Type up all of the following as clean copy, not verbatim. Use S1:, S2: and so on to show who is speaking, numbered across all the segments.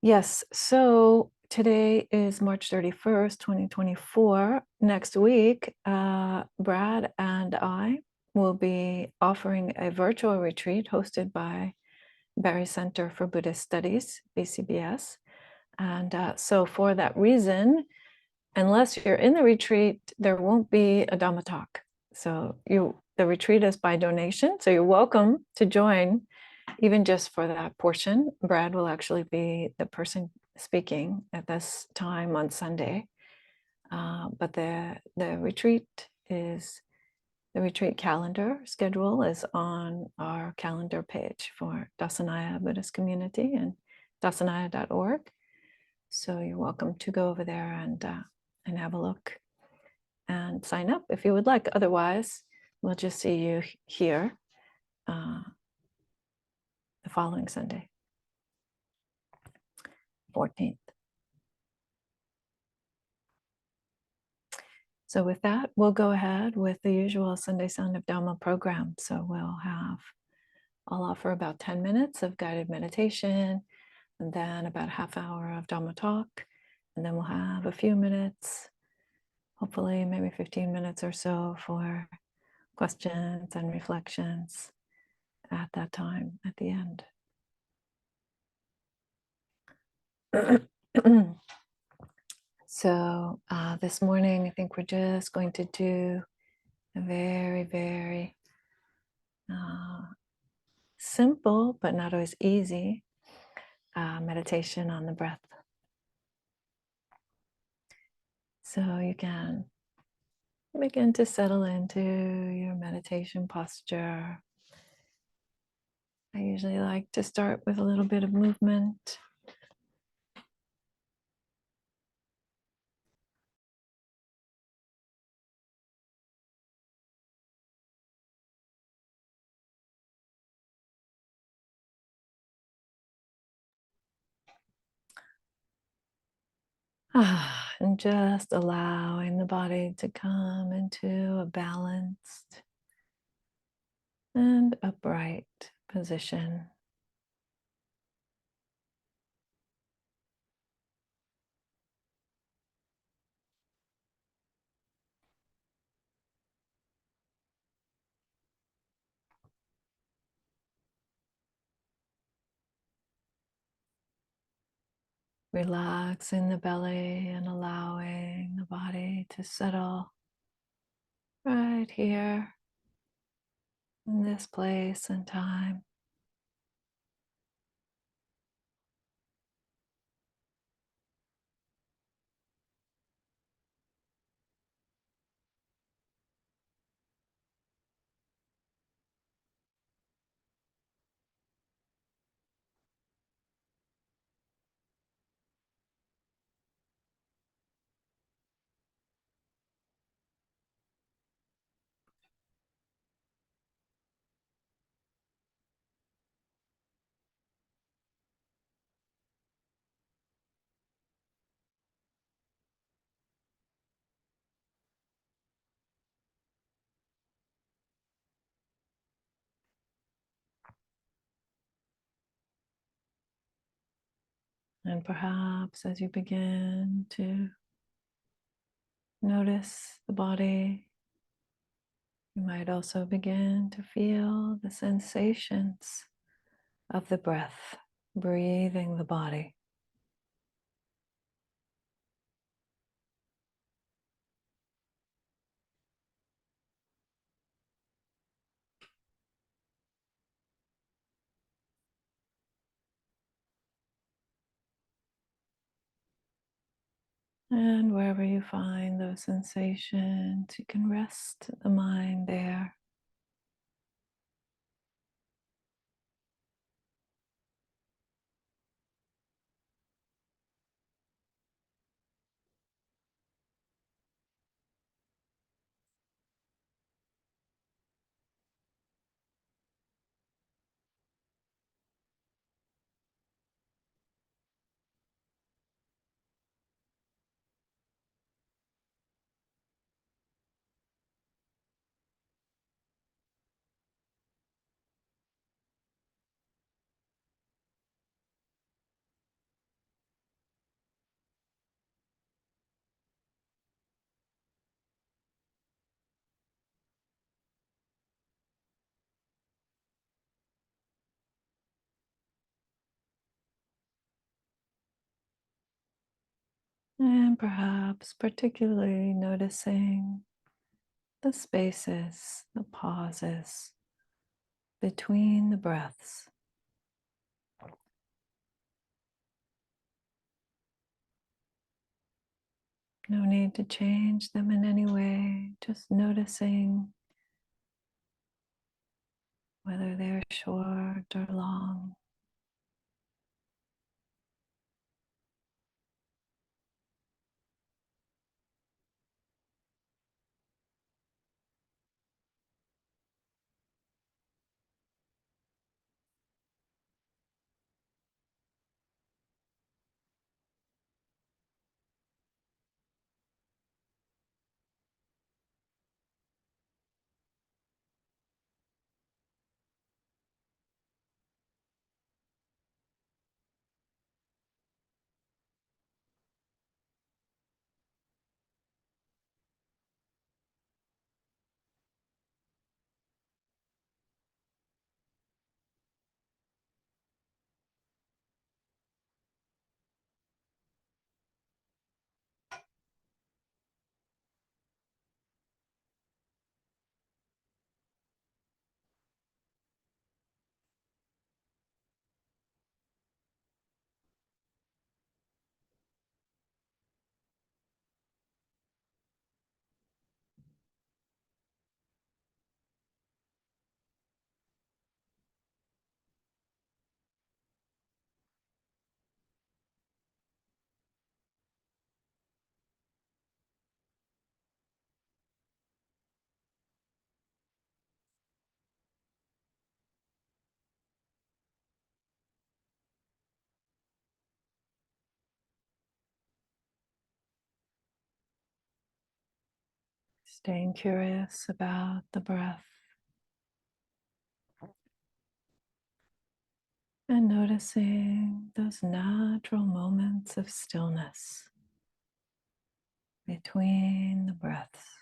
S1: Yes, so today is March 31st, 2024. Next week, Brad and I will be offering a virtual retreat hosted by Barry Center for Buddhist Studies, BCBS. And so for that reason, unless you're in the retreat, there won't be a Dhamma talk. So the retreat is by donation, so you're welcome to join even just for that portion. Brad will actually be the person speaking at this time on Sunday. But the retreat calendar schedule is on our calendar page for Dassanaya Buddhist Community and dassanaya.org. So you're welcome to go over there and have a look and sign up if you would like. Otherwise, we'll just see you here the following Sunday, 14th. So with that, we'll go ahead with the usual Sunday Sound of Dhamma program. So I'll offer about 10 minutes of guided meditation, and then about a half hour of Dhamma talk, and then we'll have a few minutes, hopefully maybe 15 minutes or so for questions and reflections at that time, at the end. So this morning, I think we're just going to do a very, very simple, but not always easy meditation on the breath. So you can begin to settle into your meditation posture. I usually like to start with a little bit of movement. And just allowing the body to come into a balanced and upright position. Relaxing the belly and allowing the body to settle right here in this place and time. And perhaps as you begin to notice the body, you might also begin to feel the sensations of the breath, breathing the body. And wherever you find those sensations, you can rest the mind there. And perhaps particularly noticing the spaces, the pauses between the breaths. No need to change them in any way, just noticing whether they're short or long. Staying curious about the breath and noticing those natural moments of stillness between the breaths.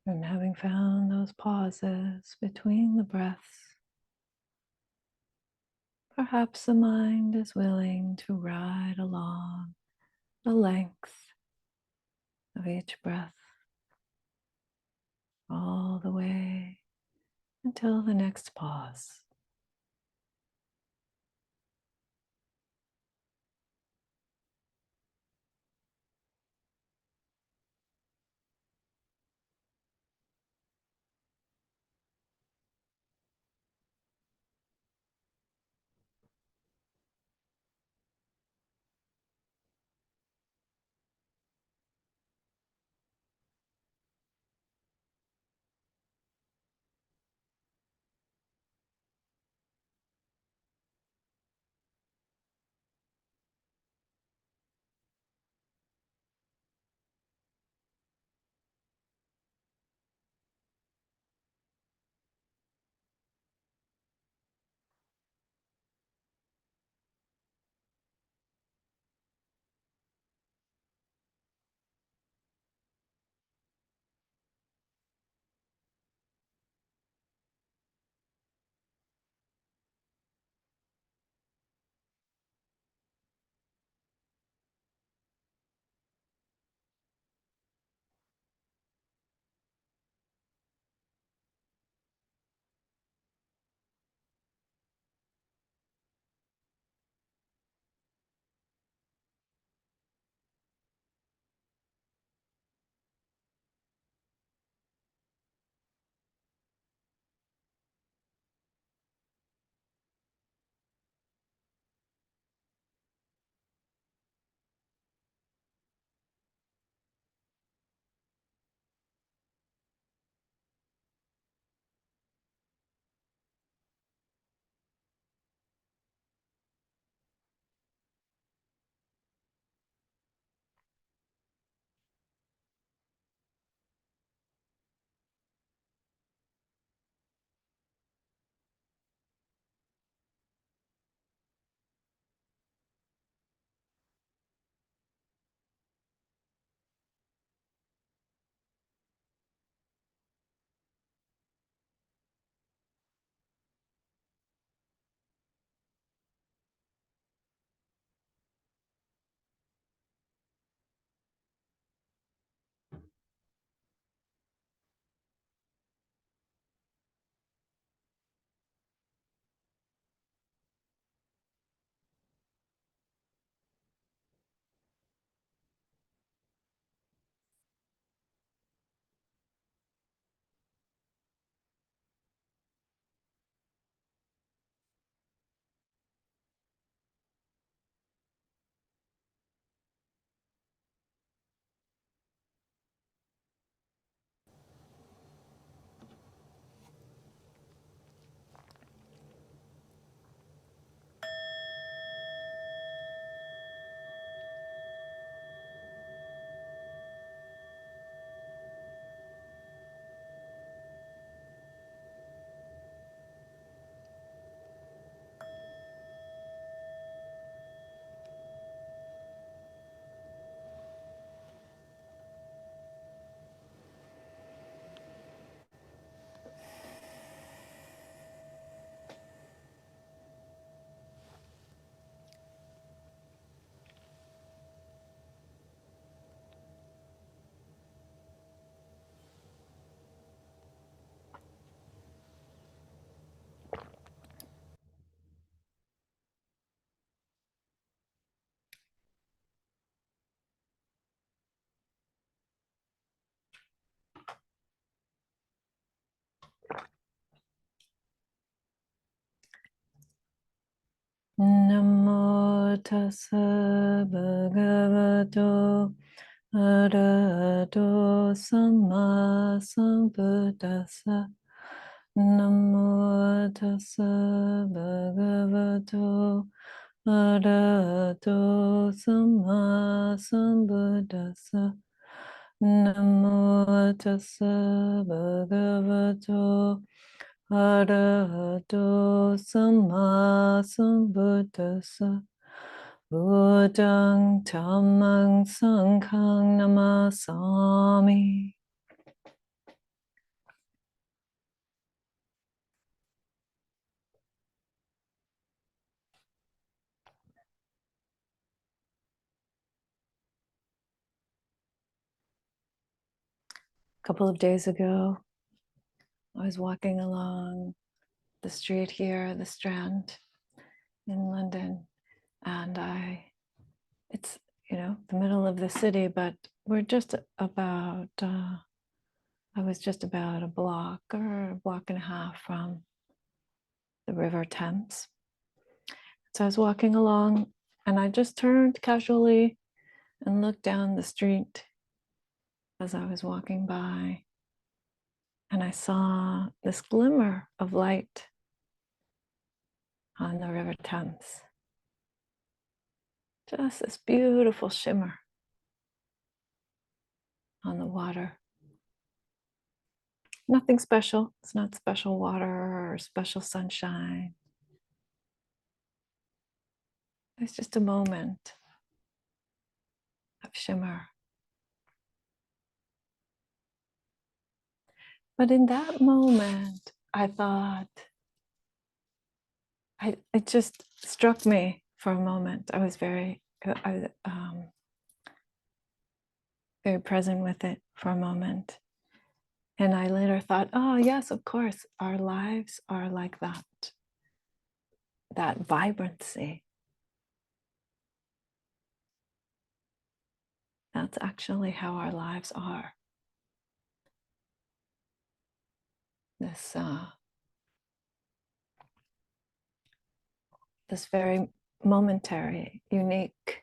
S1: And having found those pauses between the breaths, perhaps the mind is willing to ride along the length of each breath all the way until the next pause. tassa bhagavato arahato samma sambuddhassa. Namo tassa bhagavato arahato samma sambuddhassa. Namo tassa bhagavato arahato samma sambuddhassa. Buddhang dhammang sanghang namasami. A couple of days ago, I was walking along the street here, the Strand in London, and it's, the middle of the city, but we're just about, I was just about a block or a block and a half from the River Thames. So I was walking along and I just turned casually and looked down the street as I was walking by, and I saw this glimmer of light on the River Thames. Just this beautiful shimmer on the water. Nothing special. It's not special water or special sunshine. It's just a moment of shimmer. But in that moment, I thought, it just struck me for a moment. I was very present with it for a moment. And I later thought, oh yes, of course, our lives are like that vibrancy. That's actually how our lives are. This very momentary, unique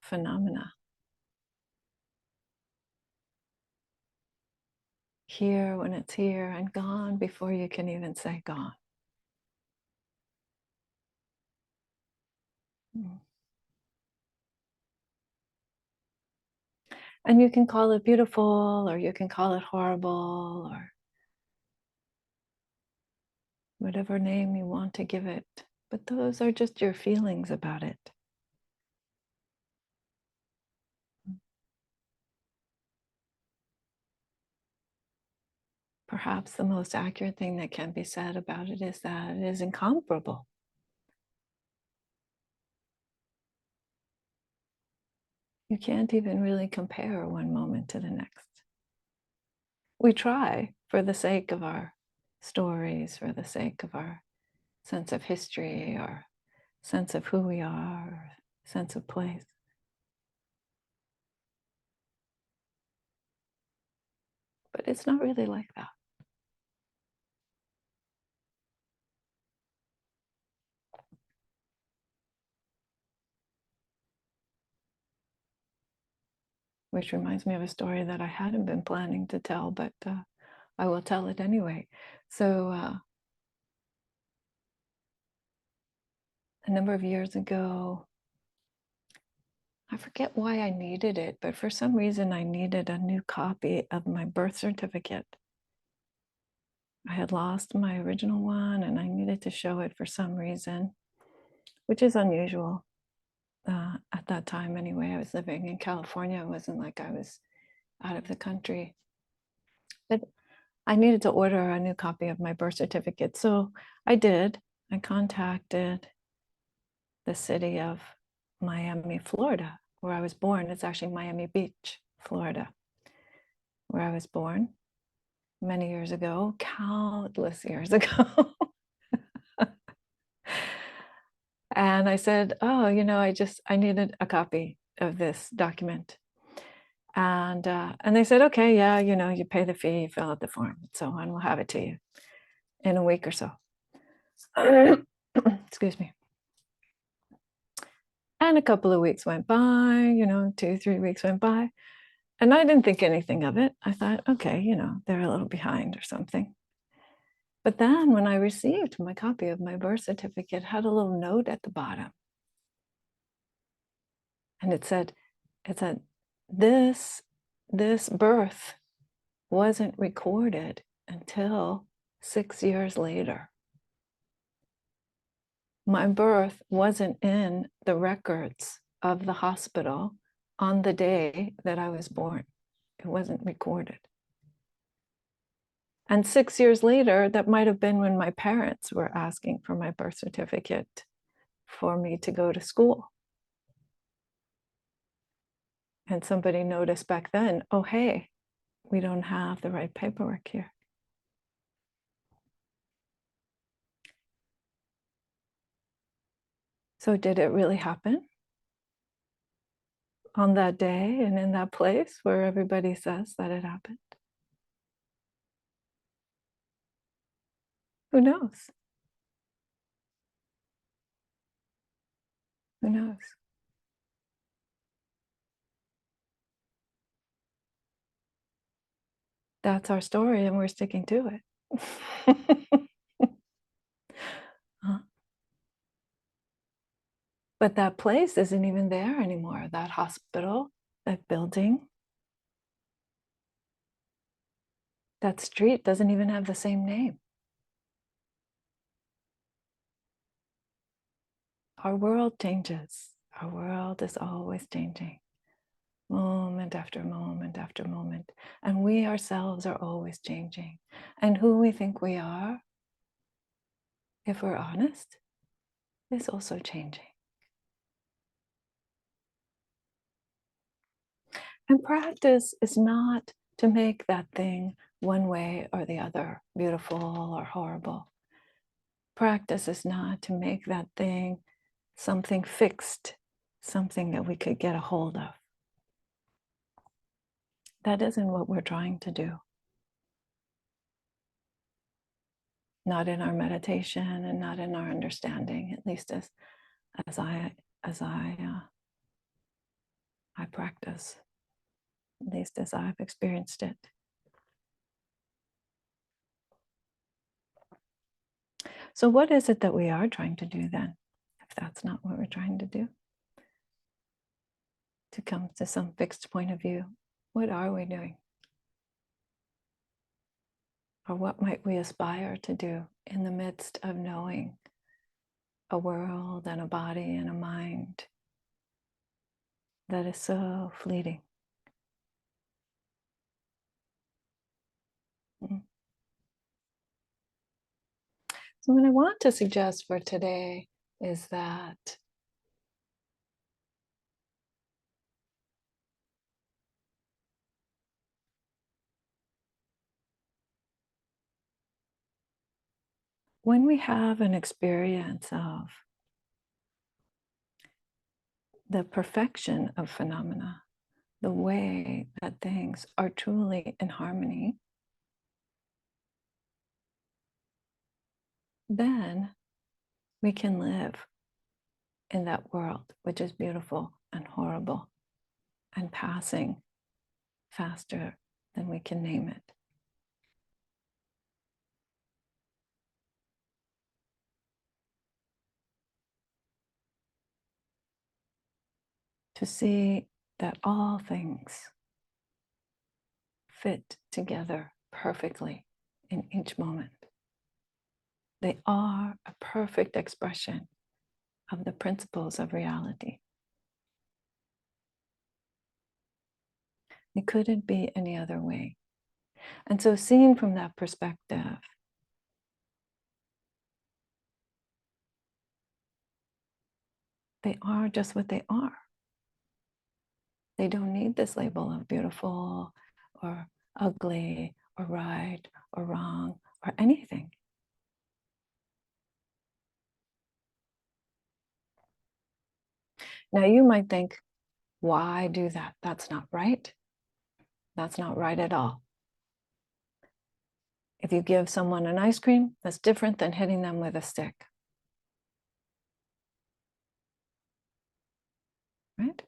S1: phenomena. Here when it's here and gone before you can even say gone. And you can call it beautiful, or you can call it horrible, or whatever name you want to give it. But those are just your feelings about it. Perhaps the most accurate thing that can be said about it is that it is incomparable. You can't even really compare one moment to the next. We try for the sake of our stories, for the sake of our sense of history, or sense of who we are, or sense of place. But it's not really like that. Which reminds me of a story that I hadn't been planning to tell, but I will tell it anyway. So a number of years ago, I forget why I needed it, but for some reason I needed a new copy of my birth certificate. I had lost my original one and I needed to show it for some reason, which is unusual at that time anyway. I was living in California. It wasn't like I was out of the country. But I needed to order a new copy of my birth certificate. So I did. I contacted the city of Miami, Florida, where I was born. It's actually Miami Beach, Florida, where I was born many years ago, countless years ago. And I said, oh, I needed a copy of this document. And they said, okay, yeah, you pay the fee, fill out the form, and so on, we'll have it to you in a week or so. Excuse me. And a couple of weeks went by, 2, 3 weeks went by. And I didn't think anything of it. I thought, okay, they're a little behind or something. But then when I received my copy of my birth certificate, it had a little note at the bottom. And it said, this birth wasn't recorded until 6 years later. My birth wasn't in the records of the hospital on the day that I was born. It wasn't recorded. And 6 years later, that might have been when my parents were asking for my birth certificate for me to go to school. And somebody noticed back then, oh, hey, we don't have the right paperwork here. So did it really happen on that day and in that place where everybody says that it happened? Who knows? Who knows? That's our story and we're sticking to it. But that place isn't even there anymore. That hospital, that building, that street doesn't even have the same name. Our world changes. Our world is always changing, moment after moment after moment. And we ourselves are always changing. And who we think we are, if we're honest, is also changing. And practice is not to make that thing one way or the other, beautiful or horrible. Practice is not to make that thing something fixed, something that we could get a hold of. That isn't what we're trying to do. Not in our meditation and not in our understanding, at least as I practice, at least as I've experienced it. So what is it that we are trying to do then, if that's not what we're trying to do? To come to some fixed point of view, what are we doing? Or what might we aspire to do in the midst of knowing a world and a body and a mind that is so fleeting? So what I want to suggest for today is that when we have an experience of the perfection of phenomena, the way that things are truly in harmony, then we can live in that world, which is beautiful and horrible and passing faster than we can name it. To see that all things fit together perfectly in each moment. They are a perfect expression of the principles of reality. It couldn't be any other way. And so, seen from that perspective, they are just what they are. They don't need this label of beautiful or ugly or right or wrong or anything. Now, you might think, why do that? That's not right. That's not right at all. If you give someone an ice cream, that's different than hitting them with a stick. right?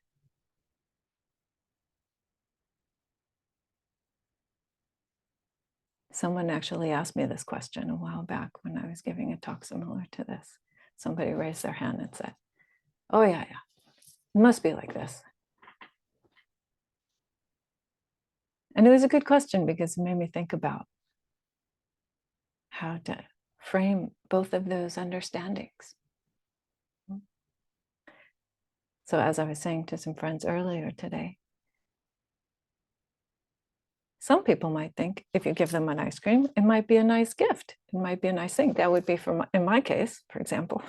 S1: Someone actually asked me this question a while back when I was giving a talk similar to this. Somebody raised their hand and said, oh, yeah, it must be like this. And it was a good question because it made me think about how to frame both of those understandings. So as I was saying to some friends earlier today, some people might think if you give them an ice cream, it might be a nice gift. It might be a nice thing. That would be in my case, for example.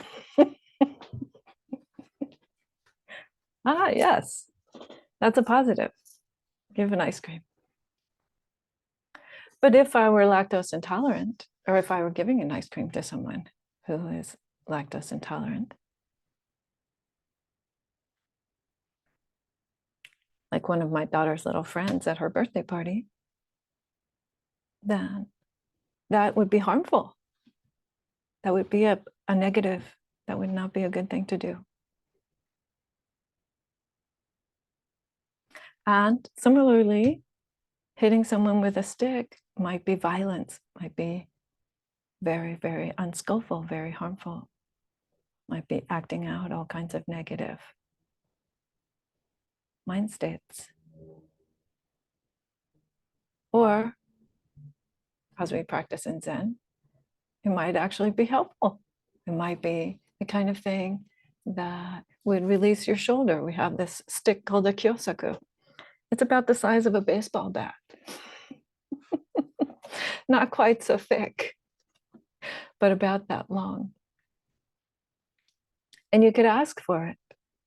S1: Yes, that's a positive. Give an ice cream. But if I were lactose intolerant, or if I were giving an ice cream to someone who is lactose intolerant, like one of my daughter's little friends at her birthday party, then that would be harmful. That would be a negative. That would not be a good thing to do. And similarly, hitting someone with a stick might be violence, might be very, very unskillful, very harmful, might be acting out all kinds of negative mind states. Or, as we practice in Zen, it might actually be helpful. It might be the kind of thing that would release your shoulder. We have this stick called a kyosaku. It's about the size of a baseball bat. Not quite so thick, but about that long. And you could ask for it.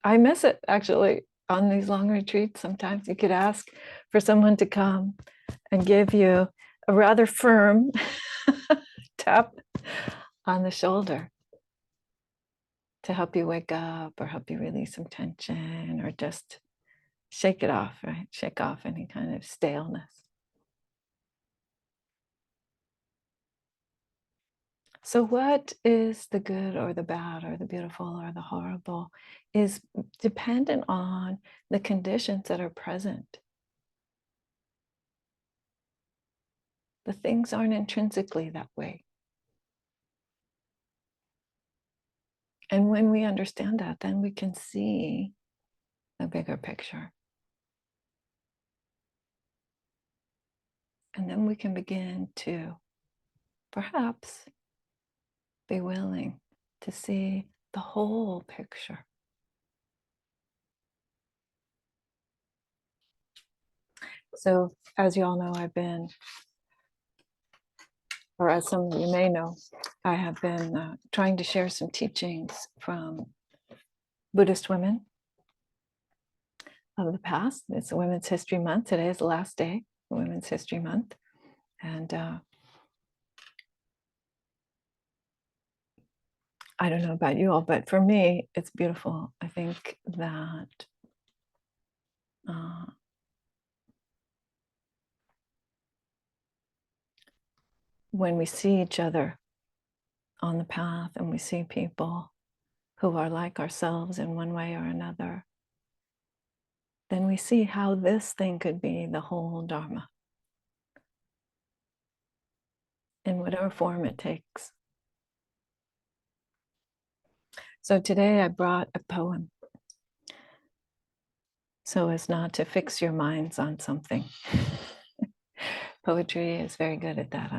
S1: I miss it actually on these long retreats. Sometimes you could ask for someone to come and give you a rather firm tap on the shoulder to help you wake up or help you release some tension or just shake it off, right? Shake off any kind of staleness. So what is the good or the bad or the beautiful or the horrible is dependent on the conditions that are present. The things aren't intrinsically that way. And when we understand that, then we can see the bigger picture. And then we can begin to perhaps be willing to see the whole picture. So, as you all know, or as some of you may know, I have been trying to share some teachings from Buddhist women of the past. It's a Women's History Month. Today is the last day of Women's History Month. And I don't know about you all, but for me, it's beautiful. I think that when we see each other on the path and we see people who are like ourselves in one way or another, then we see how this thing could be the whole Dharma in whatever form it takes. So today I brought a poem so as not to fix your minds on something. Poetry is very good at that,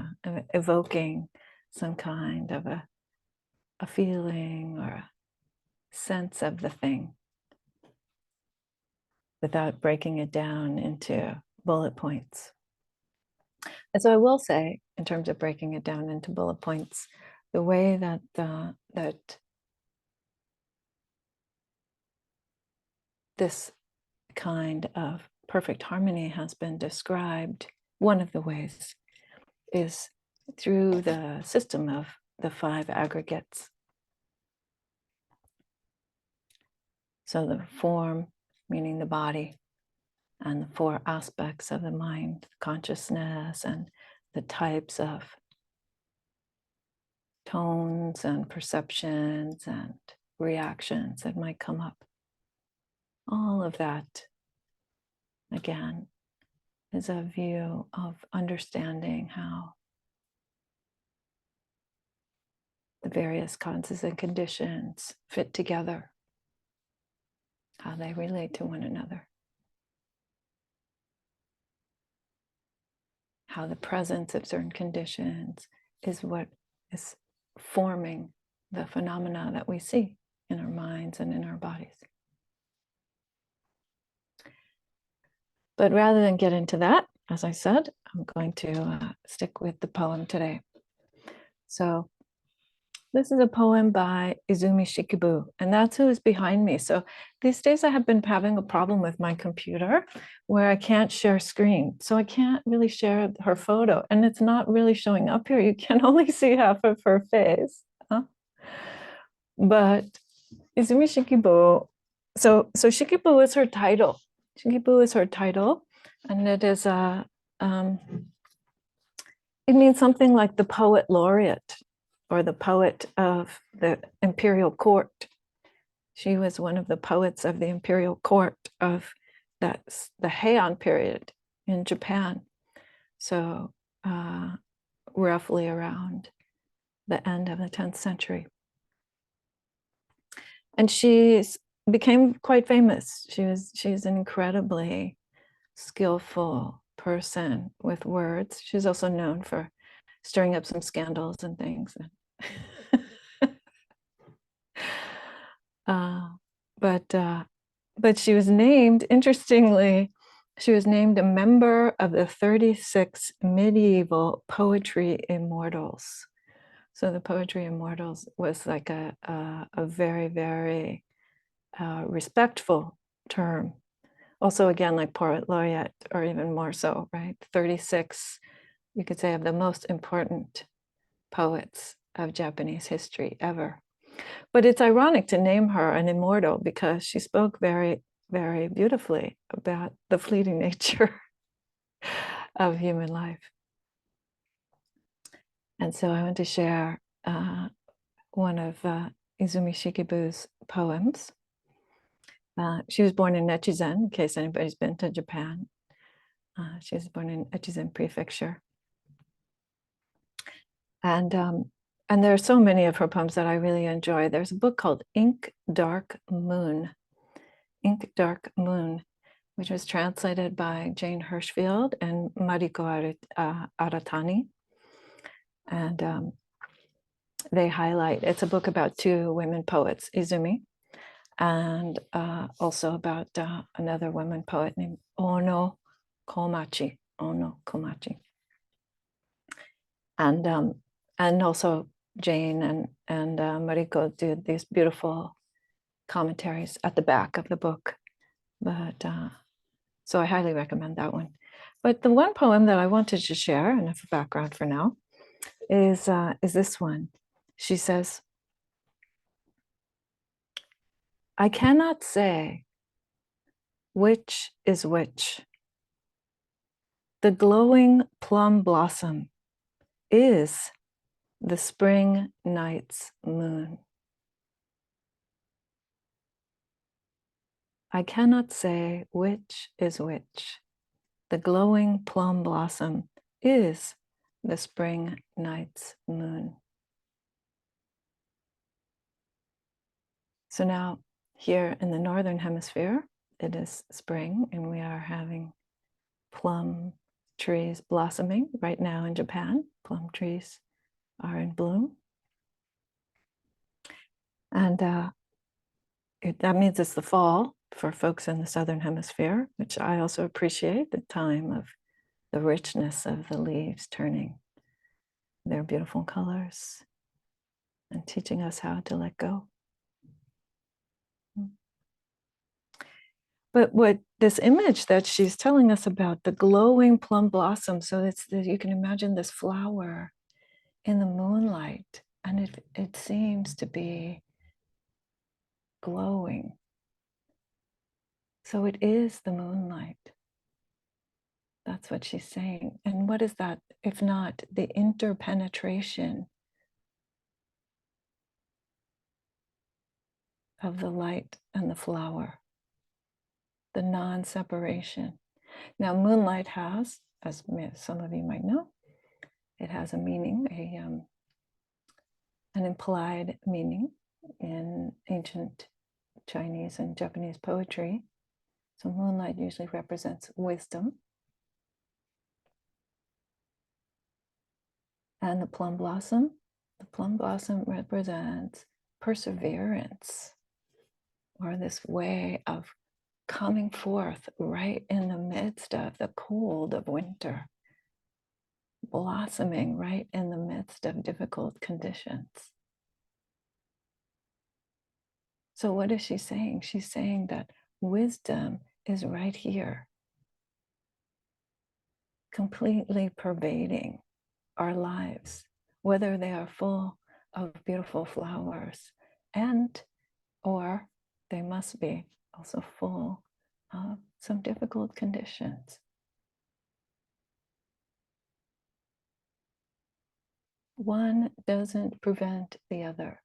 S1: evoking some kind of a feeling or a sense of the thing without breaking it down into bullet points. And so I will say, in terms of breaking it down into bullet points, the way that this kind of perfect harmony has been described, one of the ways is through the system of the 5 aggregates. So the form, meaning the body, and the 4 aspects of the mind, consciousness, and the types of tones and perceptions and reactions that might come up. All of that, again, is a view of understanding how the various causes and conditions fit together, how they relate to one another, how the presence of certain conditions is what is forming the phenomena that we see in our minds and in our bodies. But rather than get into that, as I said, I'm going to stick with the poem today. So this is a poem by Izumi Shikibu, and that's who is behind me. So these days I have been having a problem with my computer where I can't share screen. So I can't really share her photo, and it's not really showing up here. You can only see half of her face. But Izumi Shikibu, so Shikibu is her title. Shikibu is her title, and it is it means something like the poet laureate or the poet of the imperial court. She was one of the poets of the imperial court of the Heian period in Japan. So roughly around the end of the 10th century. And she became quite famous. She's an incredibly skillful person with words. She's also known for stirring up some scandals and things. But she was named, interestingly, she was named a member of the 36 medieval poetry immortals. So the poetry immortals was like a very, very respectful term. Also, again, like poet laureate, or even more so, right? 36, you could say, of the most important poets of Japanese history ever. But it's ironic to name her an immortal because she spoke very, very beautifully about the fleeting nature of human life. And so I want to share one of Izumi Shikibu's poems. She was born in Echizen, in case anybody's been to Japan. She was born in Echizen Prefecture. And there are so many of her poems that I really enjoy. There's a book called Ink Dark Moon, which was translated by Jane Hirschfield and Mariko Aratani. And they highlight, it's a book about two women poets, Izumi, and also about another woman poet named Ono Komachi. And also Jane and Mariko do these beautiful commentaries at the back of the book. But so I highly recommend that one. But the one poem that I wanted to share, enough background for now, is this one. She says, I cannot say which is which. The glowing plum blossom is the spring night's moon. I cannot say which is which. The glowing plum blossom is the spring night's moon. So now here in the Northern Hemisphere, it is spring and we are having plum trees blossoming. Right now in Japan, plum trees are in bloom. And that means it's the fall for folks in the Southern Hemisphere, which I also appreciate, the time of the richness of the leaves turning their beautiful colors and teaching us how to let go. But what this image that she's telling us about, the glowing plum blossom, so you can imagine this flower in the moonlight, and it seems to be glowing. So it is the moonlight. That's what she's saying. And what is that, if not the interpenetration of the light and the flower? the non-separation. Now, moonlight has, as some of you might know, it has a meaning, an implied meaning in ancient Chinese and Japanese poetry. So moonlight usually represents wisdom. And the plum blossom represents perseverance, or this way of coming forth right in the midst of the cold of winter, blossoming right in the midst of difficult conditions. So what is she saying? She's saying that wisdom is right here, completely pervading our lives, whether they are full of beautiful flowers or they must be also full of some difficult conditions. One doesn't prevent the other.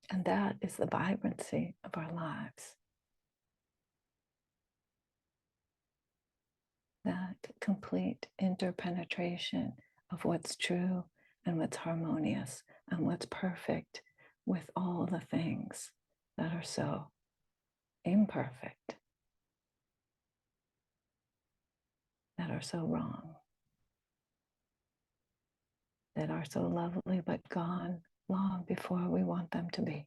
S1: And that is the vibrancy of our lives. That complete interpenetration of what's true and what's harmonious and what's perfect with all the things that are so imperfect, that are so wrong, that are so lovely but gone long before we want them to be.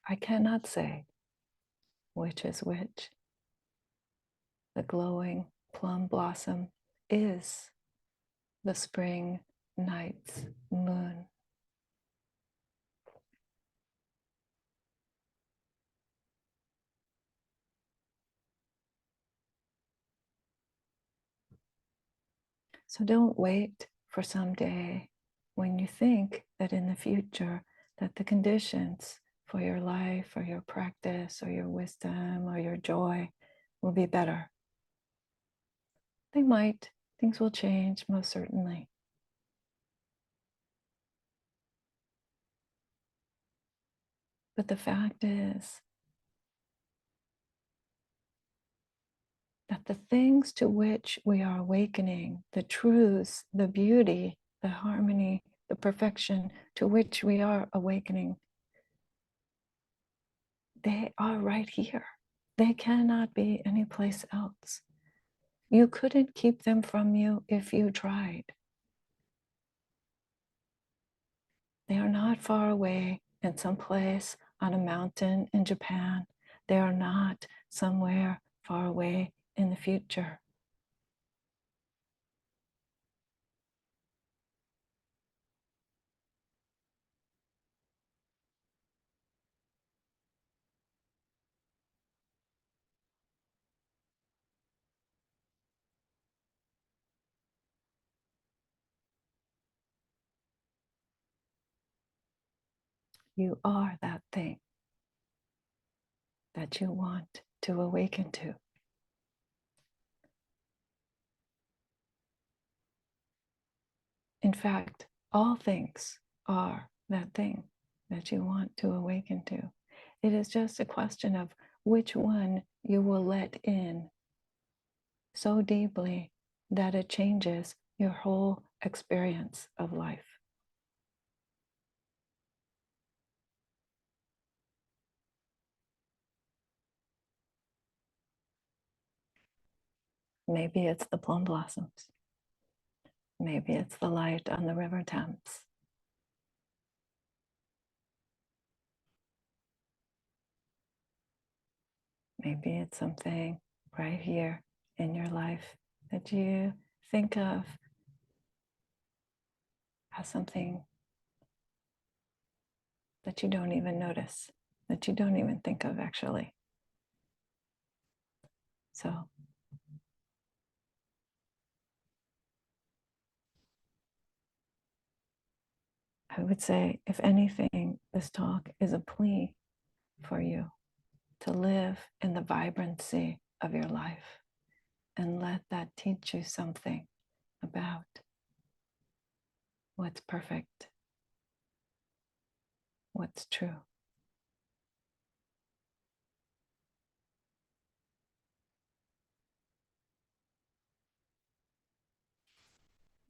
S1: I cannot say which is which. The glowing plum blossom is the spring night's moon. So don't wait for some day when you think that in the future that the conditions for your life or your practice or your wisdom or your joy will be better. They might. Things will change, most certainly. But the fact is that the things to which we are awakening, the truths, the beauty, the harmony, the perfection to which we are awakening, they are right here. They cannot be anyplace else. You couldn't keep them from you if you tried. They are not far away in some place on a mountain in Japan. They are not somewhere far away in the future. You are that thing that you want to awaken to. In fact, all things are that thing that you want to awaken to. It is just a question of which one you will let in so deeply that it changes your whole experience of life. Maybe it's the plum blossoms. Maybe it's the light on the River Thames. Maybe it's something right here in your life that you think of as something that you don't even notice, that you don't even think of actually. So I would say, if anything, this talk is a plea for you to live in the vibrancy of your life and let that teach you something about what's perfect, what's true.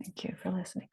S1: Thank you for listening.